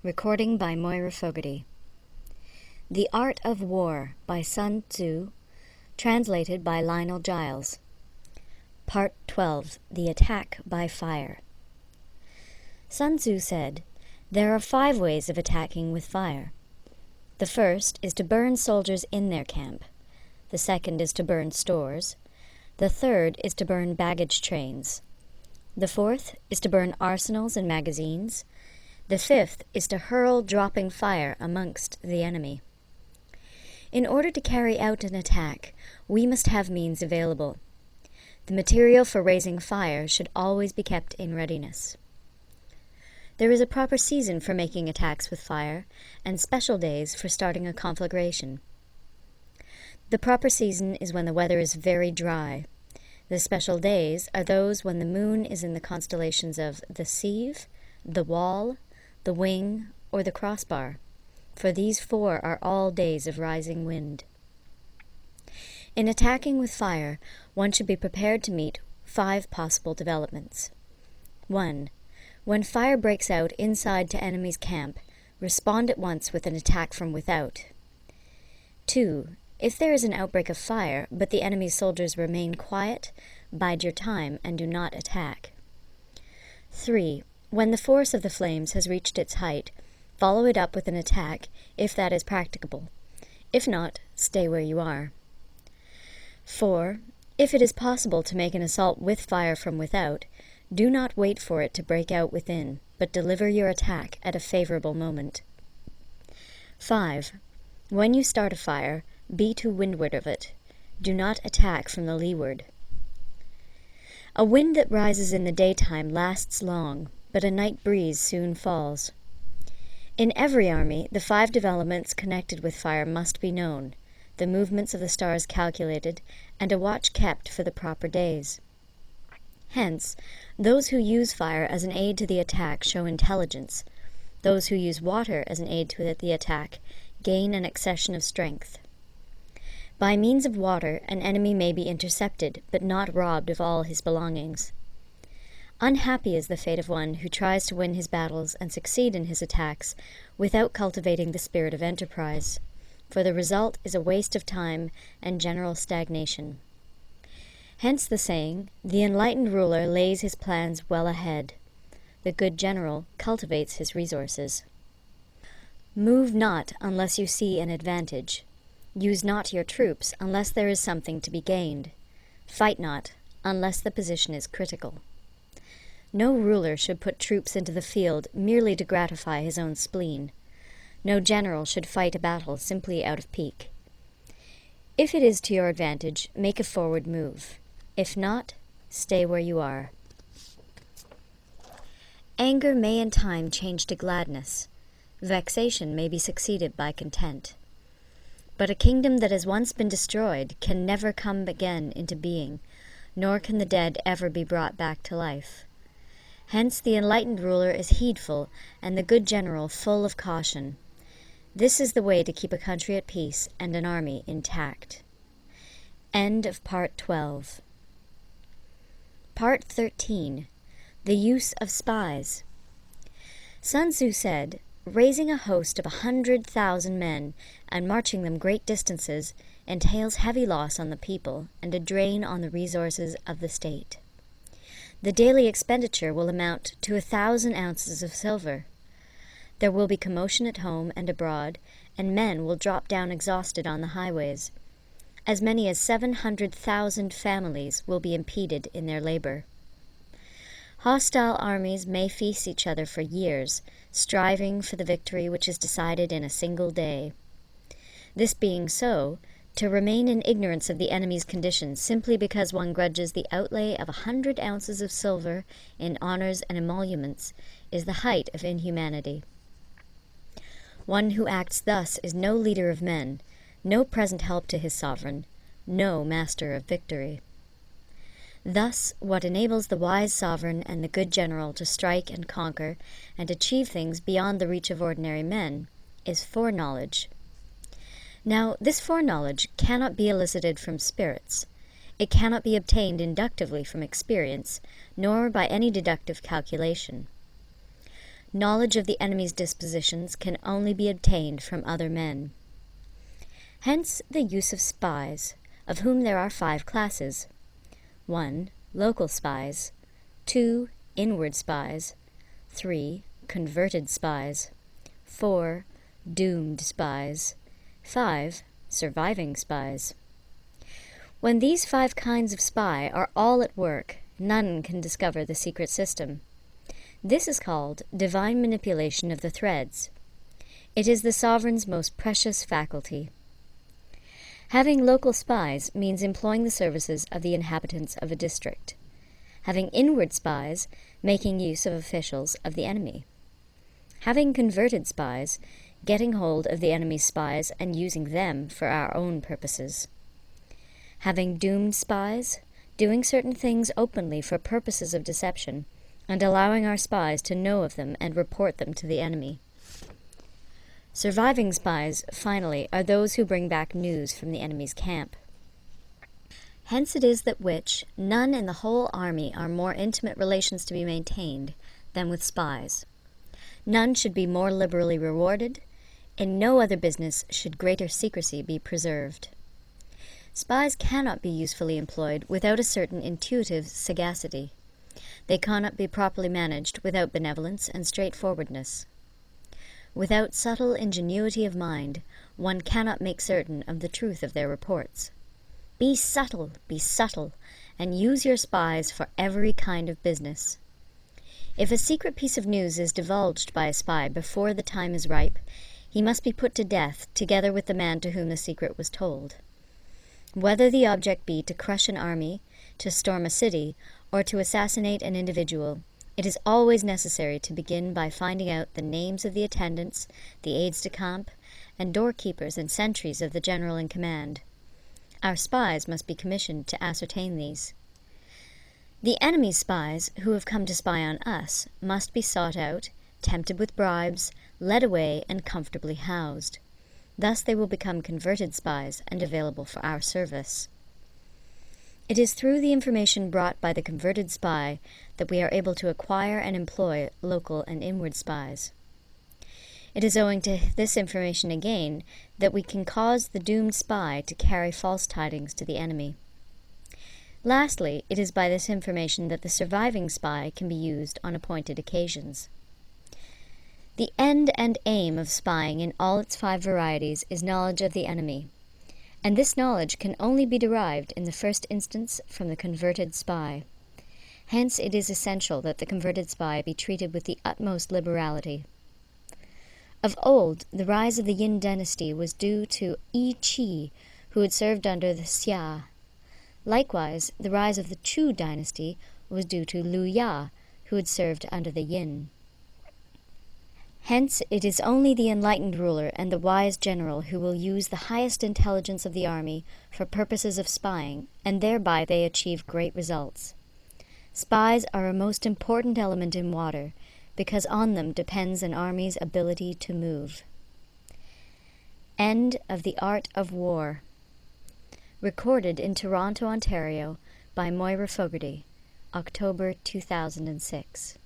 Recording by Moira Fogarty. The Art of War by Sun Tzu, translated by Lionel Giles. Part 12. The Attack by Fire. Sun Tzu said, "There are 5 ways of attacking with fire. The first is to burn soldiers in their camp. The second is to burn stores. The third is to burn baggage trains. The fourth is to burn arsenals and magazines. The fifth is to hurl dropping fire amongst the enemy." In order to carry out an attack, we must have means available. The material for raising fire should always be kept in readiness. There is a proper season for making attacks with fire, and special days for starting a conflagration. The proper season is when the weather is very dry. The special days are those when the moon is in the constellations of the Sieve, the Wall, the Wing, or the Crossbar, for these 4 are all days of rising wind. In attacking with fire, one should be prepared to meet 5 possible developments. 1. When fire breaks out inside to enemy's camp, respond at once with an attack from without. 2. If there is an outbreak of fire, but the enemy's soldiers remain quiet, bide your time and do not attack. 3. When the force of the flames has reached its height, follow it up with an attack, if that is practicable. If not, stay where you are. 4. If it is possible to make an assault with fire from without, do not wait for it to break out within, but deliver your attack at a favorable moment. 5. When you start a fire, be to windward of it. Do not attack from the leeward. A wind that rises in the daytime lasts long, but a night breeze soon falls. In every army, the 5 developments connected with fire must be known, the movements of the stars calculated, and a watch kept for the proper days. Hence, those who use fire as an aid to the attack show intelligence. Those who use water as an aid to the attack gain an accession of strength. By means of water, an enemy may be intercepted, but not robbed of all his belongings. Unhappy is the fate of one who tries to win his battles and succeed in his attacks without cultivating the spirit of enterprise, for the result is a waste of time and general stagnation. Hence the saying, "The enlightened ruler lays his plans well ahead. The good general cultivates his resources." Move not unless you see an advantage. Use not your troops unless there is something to be gained. Fight not unless the position is critical. No ruler should put troops into the field merely to gratify his own spleen. No general should fight a battle simply out of pique. If it is to your advantage, make a forward move. If not, stay where you are. Anger may in time change to gladness. Vexation may be succeeded by content. But a kingdom that has once been destroyed can never come again into being, nor can the dead ever be brought back to life. Hence the enlightened ruler is heedful, and the good general full of caution. This is the way to keep a country at peace and an army intact. End of Part 12. Part 13. The Use of Spies. Sun Tzu said, "Raising a host of 100,000 men and marching them great distances entails heavy loss on the people and a drain on the resources of the state. The daily expenditure will amount to 1,000 ounces of silver. There will be commotion at home and abroad, and men will drop down exhausted on the highways. As many as 700,000 families will be impeded in their labor. Hostile armies may feast each other for years, striving for the victory which is decided in a single day. This being so, to remain in ignorance of the enemy's condition simply because one grudges the outlay of 100 ounces of silver in honors and emoluments is the height of inhumanity. One who acts thus is no leader of men, no present help to his sovereign, no master of victory. Thus, what enables the wise sovereign and the good general to strike and conquer and achieve things beyond the reach of ordinary men is foreknowledge. Now, this foreknowledge cannot be elicited from spirits. It cannot be obtained inductively from experience, nor by any deductive calculation. knowledge of the enemy's dispositions can only be obtained from other men. Hence the use of spies, of whom there are 5 classes. 1. Local spies. 2. Inward spies. 3. Converted spies. 4. Doomed spies. 5. Surviving spies. When these 5 kinds of spy are all at work, none can discover the secret system. This is called divine manipulation of the threads. It is the sovereign's most precious faculty. Having local spies means employing the services of the inhabitants of a district. Having inward spies, making use of officials of the enemy. Having converted spies, getting hold of the enemy's spies and using them for our own purposes. Having doomed spies, doing certain things openly for purposes of deception, and allowing our spies to know of them and report them to the enemy. Surviving spies, finally, are those who bring back news from the enemy's camp. Hence it is that none in the whole army are more intimate relations to be maintained than with spies. None should be more liberally rewarded. In no other business should greater secrecy be preserved. Spies cannot be usefully employed without a certain intuitive sagacity. They cannot be properly managed without benevolence and straightforwardness. Without subtle ingenuity of mind, one cannot make certain of the truth of their reports. Be subtle, and use your spies for every kind of business. If a secret piece of news is divulged by a spy before the time is ripe, he must be put to death together with the man to whom the secret was told. Whether the object be to crush an army, to storm a city, or to assassinate an individual, it is always necessary to begin by finding out the names of the attendants, the aides-de-camp, and doorkeepers and sentries of the general in command. Our spies must be commissioned to ascertain these. The enemy's spies, who have come to spy on us, must be sought out, tempted with bribes, led away, and comfortably housed. Thus they will become converted spies and available for our service. It is through the information brought by the converted spy that we are able to acquire and employ local and inward spies. It is owing to this information again that we can cause the doomed spy to carry false tidings to the enemy. Lastly, it is by this information that the surviving spy can be used on appointed occasions. The end and aim of spying in all its 5 varieties is knowledge of the enemy, and this knowledge can only be derived in the first instance from the converted spy. Hence it is essential that the converted spy be treated with the utmost liberality. Of old, the rise of the Yin dynasty was due to Yi Qi, who had served under the Xia. Likewise, the rise of the Chu dynasty was due to Lu Ya, who had served under the Yin. Hence, it is only the enlightened ruler and the wise general who will use the highest intelligence of the army for purposes of spying, and thereby they achieve great results. Spies are a most important element in water, because on them depends an army's ability to move. End of The Art of War. Recorded in Toronto, Ontario, by Moira Fogarty, October 2006.